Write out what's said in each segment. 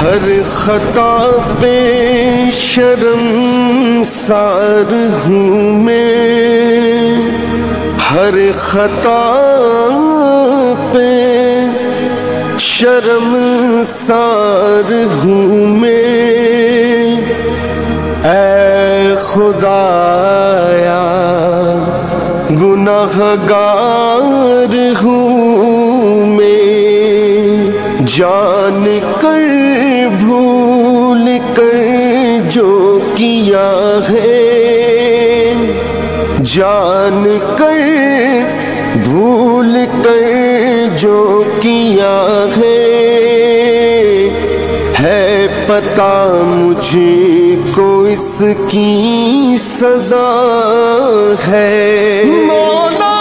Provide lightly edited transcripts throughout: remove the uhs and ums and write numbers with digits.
ہر خطا پہ شرمسار ہوں میں، ہر خطا پہ شرمسار ہوں میں، اے خدایا گناہ گار ہوں میں، جان کر بھول کر جو کیا ہے، جان کر بھول کر جو کیا ہے پتہ مجھے کو اس کی سزا ہے۔ مولا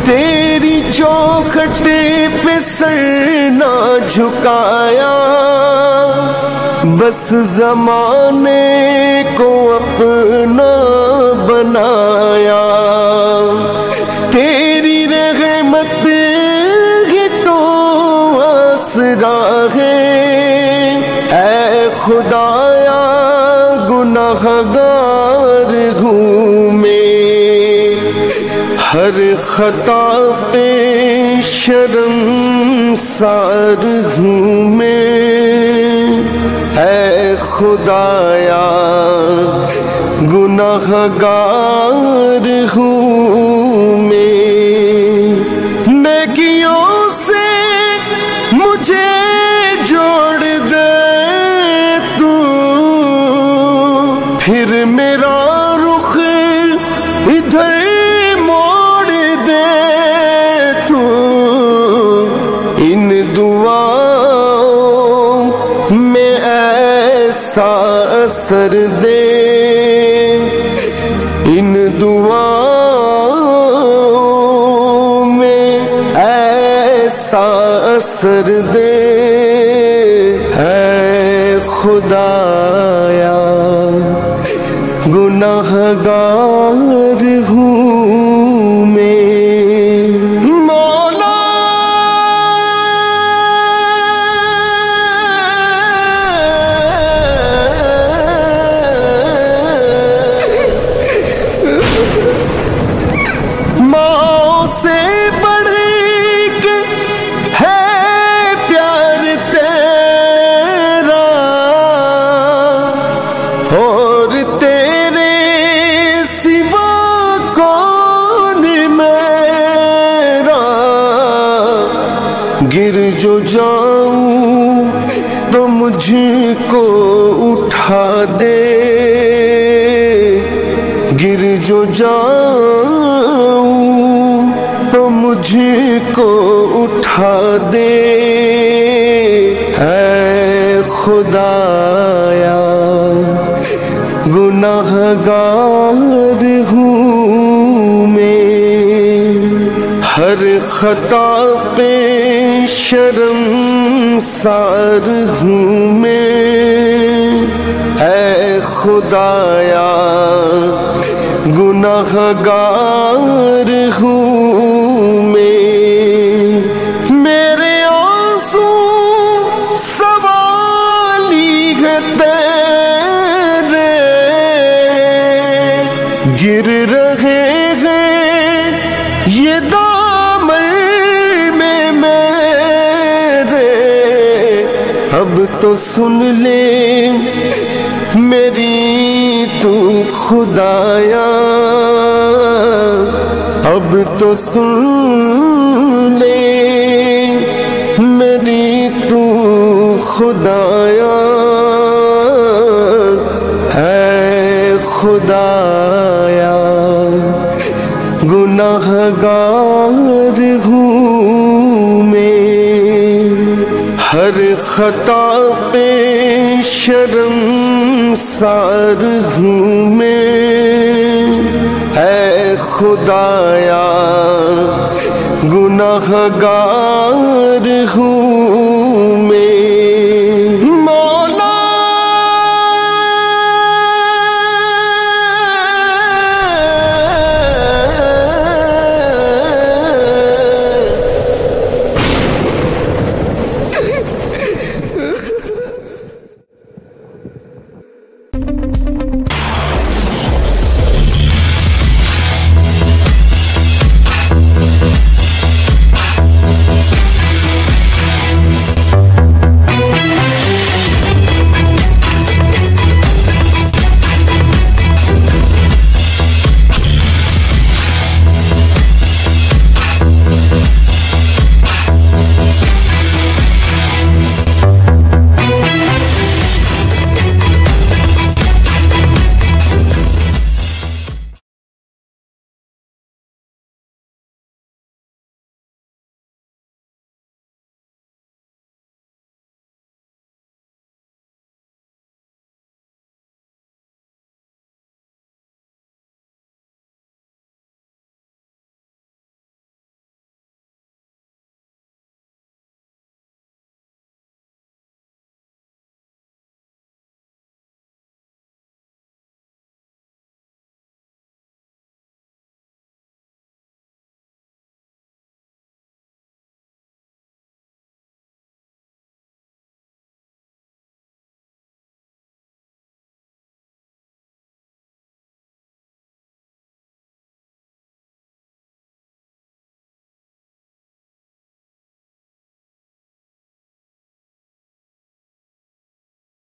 تیری چوکھٹ پہ سر نہ جھکایا، بس زمانے کو اپنا بنایا، تیری رحمت ہی تو آسرا ہے، اے خدایا گناہ گار ہوں میں، ہر خطا پہ شرمسار ہوں میں، اے خدایا گناہ گار ہوں میں، نیکیوں سے مجھے جوڑ دے تو، پھر میرا رخ ادھر موڑ دے تو، ان دعاؤں میں ایسا اثر دے، ان دعاؤں میں ایسا اثر دے، اے خدایا گناہ گار ہوں میں۔ ماں سے بڑھ کے ہے پیار تیرا، اور تیرے سوا کون میرا، گر جو جاؤں تو مجھ کو اٹھا دے، گر جو جاؤں تو مجھ کو اٹھا دے، اے خدایا گناہ گار ہوں میں، ہر خطا پہ شرمسار ہوں میں، اے خدایا گناہ گار ہوں میں، میرے آنسو سوالی ہے تیرے، گر رہے ہیں یہ دامن میں میرے، اب تو سن لے میری تو خدایا، اب تو سن لے میری تو خدایا، اے خدایا گناہ گار ہوں میں، ہر خطا پہ شرمسار ہوں میں، اے خدایا گناہ گار ہوں میں۔